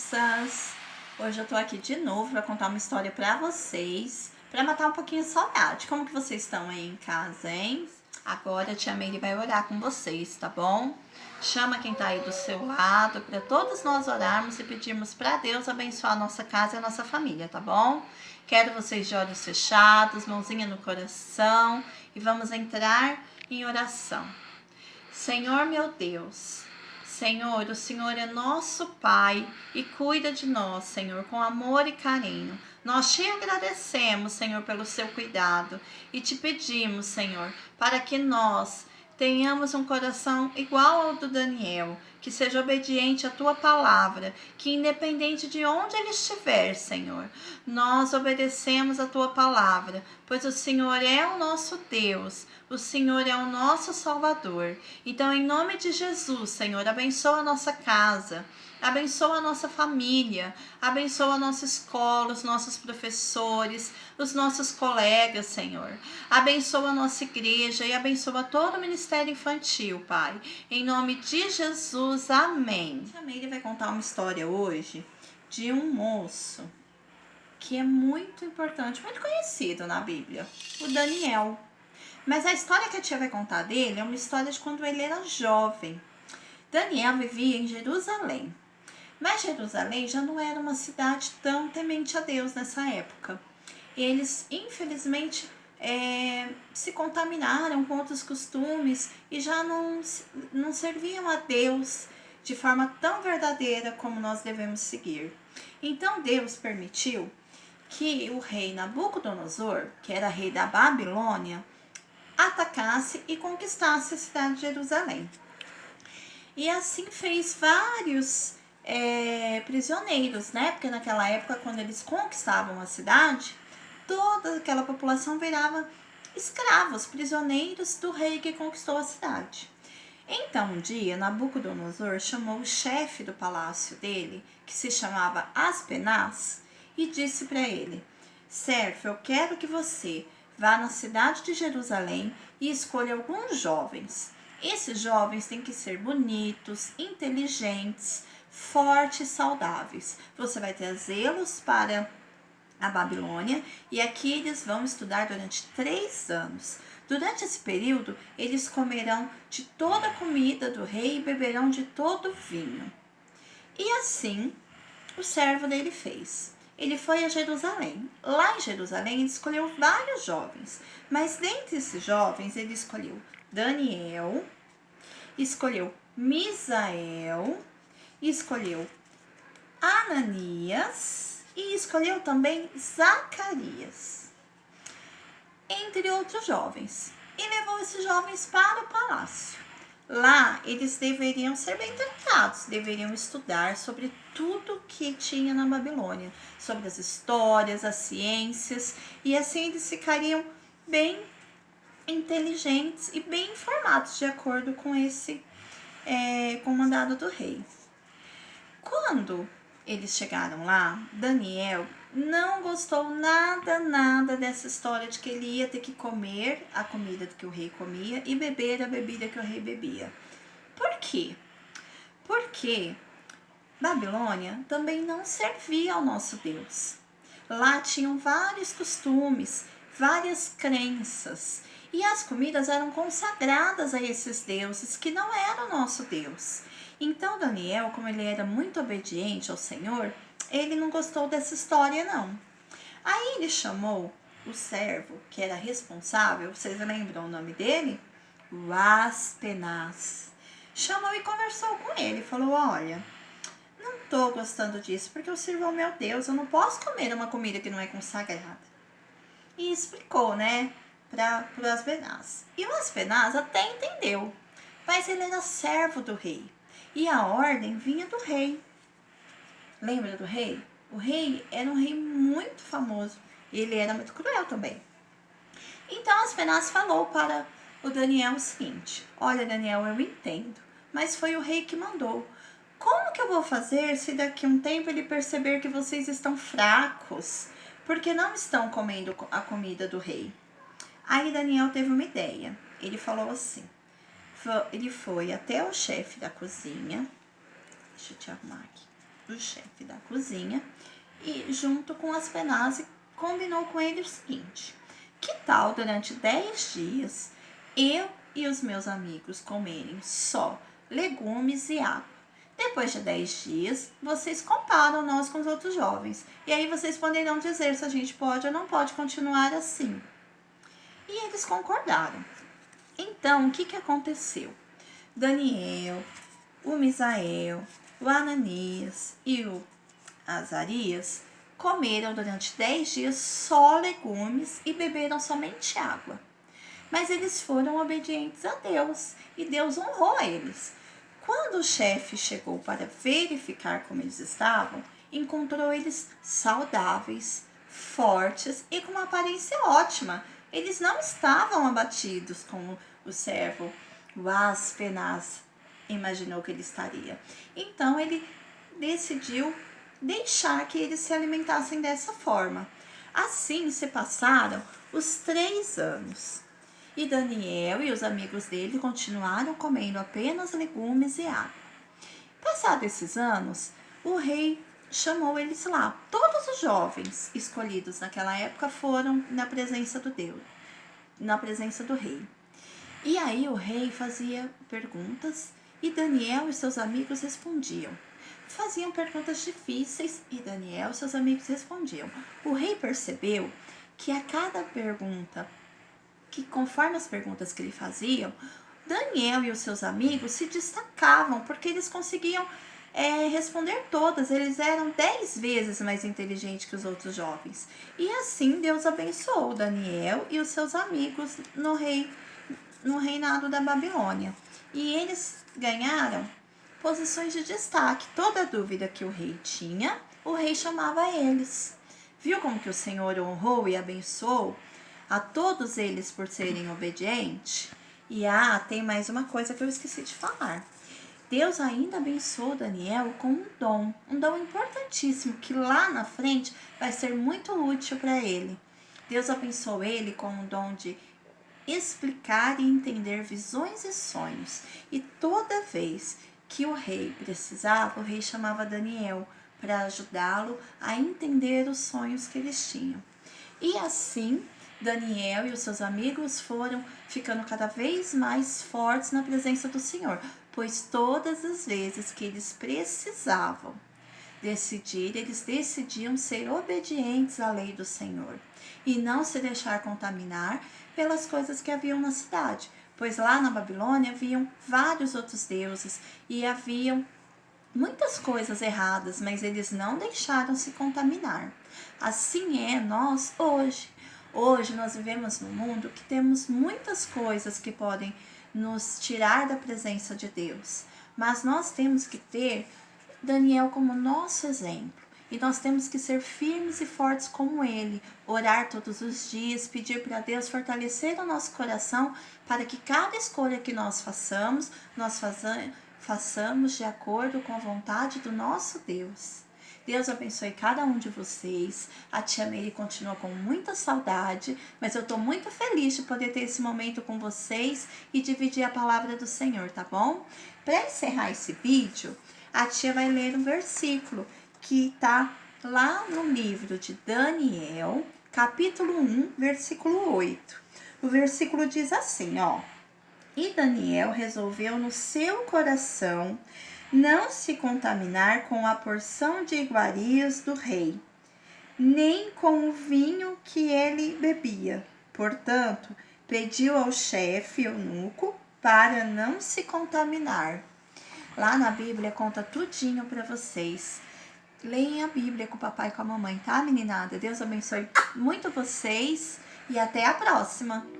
crianças! Hoje eu tô aqui de novo para contar uma história para vocês, para matar um pouquinho de saudade. Como que vocês estão aí em casa, hein? Agora a tia Meire vai orar com vocês, tá bom? Chama quem tá aí do seu lado para todos nós orarmos e pedirmos para Deus abençoar a nossa casa e a nossa família, tá bom? Quero vocês de olhos fechados, mãozinha no coração e vamos entrar em oração. Senhor meu Deus, Senhor, o Senhor é nosso Pai e cuida de nós, Senhor, com amor e carinho. Nós te agradecemos, Senhor, pelo seu cuidado e te pedimos, Senhor, para que nós tenhamos um coração igual ao do Daniel, que seja obediente à tua palavra, que independente de onde ele estiver, Senhor, nós obedecemos a tua palavra, pois o Senhor é o nosso Deus, o Senhor é o nosso Salvador. Então, em nome de Jesus, Senhor, abençoa a nossa casa, abençoa a nossa família, abençoa a nossa escola, os nossos professores, os nossos colegas, Senhor. Abençoa a nossa igreja e abençoa todo o ministério infantil, Pai. Em nome de Jesus, amém. A Meire vai contar uma história hoje de um moço que é muito importante, muito conhecido na Bíblia, o Daniel. Mas a história que a tia vai contar dele é uma história de quando ele era jovem. Daniel vivia em Jerusalém. Mas Jerusalém já não era uma cidade tão temente a Deus nessa época. Eles, infelizmente, se contaminaram com outros costumes e já não serviam a Deus de forma tão verdadeira como nós devemos seguir. Então Deus permitiu que o rei Nabucodonosor, que era rei da Babilônia, atacasse e conquistasse a cidade de Jerusalém. E assim fez vários prisioneiros, né? Porque naquela época, quando eles conquistavam a cidade, toda aquela população virava escravos, prisioneiros do rei que conquistou a cidade. Então, um dia, Nabucodonosor chamou o chefe do palácio dele, que se chamava Aspenaz, e disse para ele: servo, eu quero que você vá na cidade de Jerusalém e escolha alguns jovens. Esses jovens têm que ser bonitos, inteligentes, fortes e saudáveis. Você vai trazê-los para a Babilônia e aqui eles vão estudar durante 3 anos. Durante esse período, eles comerão de toda a comida do rei e beberão de todo o vinho. E assim, o servo dele fez. Ele foi a Jerusalém. Lá em Jerusalém, ele escolheu vários jovens. Mas dentre esses jovens, ele escolheu Daniel, escolheu Misael, escolheu Ananias e escolheu também Zacarias, entre outros jovens. E levou esses jovens para o palácio. Lá, eles deveriam ser bem tratados, deveriam estudar sobre tudo que tinha na Babilônia, sobre as histórias, as ciências, e assim eles ficariam bem inteligentes e bem informados de acordo com com o mandado do rei. Quando eles chegaram lá, Daniel não gostou nada dessa história de que ele ia ter que comer a comida que o rei comia e beber a bebida que o rei bebia. Por quê? Porque Babilônia também não servia ao nosso Deus. Lá tinham vários costumes, várias crenças, e as comidas eram consagradas a esses deuses que não eram o nosso Deus. Então Daniel, como ele era muito obediente ao Senhor, ele não gostou dessa história não. Aí ele chamou o servo que era responsável, vocês lembram o nome dele? O Aspenaz. Chamou e conversou com ele, falou: olha, não tô gostando disso porque eu sirvo ao meu Deus, eu não posso comer uma comida que não é consagrada. E explicou, né, para o Aspenaz. E o Aspenaz até entendeu, mas ele era servo do rei e a ordem vinha do rei. Lembra do rei? O rei era um rei muito famoso e ele era muito cruel também. Então Aspenaz falou para o Daniel o seguinte: olha, Daniel, eu entendo, mas foi o rei que mandou. Como que eu vou fazer se daqui a um tempo ele perceber que vocês estão fracos, porque não estão comendo a comida do rei? Aí Daniel teve uma ideia. Ele falou assim, ele foi até o chefe da cozinha, deixa eu te arrumar aqui. o chefe da cozinha, e junto com Aspenaz combinou com ele o seguinte: que tal durante 10 dias eu e os meus amigos comerem só legumes e água? Depois de 10 dias, vocês comparam nós com os outros jovens. E aí vocês poderão dizer se a gente pode ou não pode continuar assim. E eles concordaram. Então, o que aconteceu? Daniel, o Misael, o Ananias e o Azarias comeram durante 10 dias só legumes e beberam somente água. Mas eles foram obedientes a Deus e Deus honrou eles. Quando o chefe chegou para verificar como eles estavam, encontrou eles saudáveis, fortes e com uma aparência ótima. Eles não estavam abatidos como o servo Aspenaz imaginou que ele estaria. Então ele decidiu deixar que eles se alimentassem dessa forma. Assim se passaram os 3 anos. E Daniel e os amigos dele continuaram comendo apenas legumes e água. Passados esses anos, o rei chamou eles lá. Todos os jovens escolhidos naquela época foram na presença do Deus, na presença do rei. E aí o rei fazia perguntas e Daniel e seus amigos respondiam. Faziam perguntas difíceis e Daniel e seus amigos respondiam. O rei percebeu que a cada pergunta, que conforme as perguntas que ele fazia, Daniel e os seus amigos se destacavam porque eles conseguiam responder todas. Eles eram 10 vezes mais inteligentes que os outros jovens. E assim Deus abençoou Daniel e os seus amigos no reinado da Babilônia. E eles ganharam posições de destaque. Toda dúvida que o rei tinha, o rei chamava eles. Viu como que o Senhor honrou e abençoou a todos eles por serem obedientes? E tem mais uma coisa que eu esqueci de falar. Deus ainda abençoou Daniel com um dom importantíssimo que lá na frente vai ser muito útil para ele. Deus abençoou ele com o dom de explicar e entender visões e sonhos. E toda vez que o rei precisava, o rei chamava Daniel para ajudá-lo a entender os sonhos que eles tinham. E assim, Daniel e os seus amigos foram ficando cada vez mais fortes na presença do Senhor, pois todas as vezes que eles precisavam decidir, eles decidiam ser obedientes à lei do Senhor e não se deixar contaminar pelas coisas que haviam na cidade, pois lá na Babilônia haviam vários outros deuses e haviam muitas coisas erradas, mas eles não deixaram se contaminar. Assim é nós hoje. Hoje nós vivemos num mundo que temos muitas coisas que podem nos tirar da presença de Deus, mas nós temos que ter Daniel como nosso exemplo. E nós temos que ser firmes e fortes como ele, orar todos os dias, pedir para Deus fortalecer o nosso coração para que cada escolha que nós façamos, façamos de acordo com a vontade do nosso Deus. Deus abençoe cada um de vocês. A tia Meire continua com muita saudade, mas eu estou muito feliz de poder ter esse momento com vocês e dividir a palavra do Senhor, tá bom? Para encerrar esse vídeo, a tia vai ler um versículo que está lá no livro de Daniel, capítulo 1, versículo 8. O versículo diz assim, ó: E Daniel resolveu no seu coração não se contaminar com a porção de iguarias do rei, nem com o vinho que ele bebia. Portanto, pediu ao chefe eunuco para não se contaminar. Lá na Bíblia conta tudinho para vocês. Leem a Bíblia com o papai e com a mamãe, tá, meninada? Deus abençoe muito vocês e até a próxima!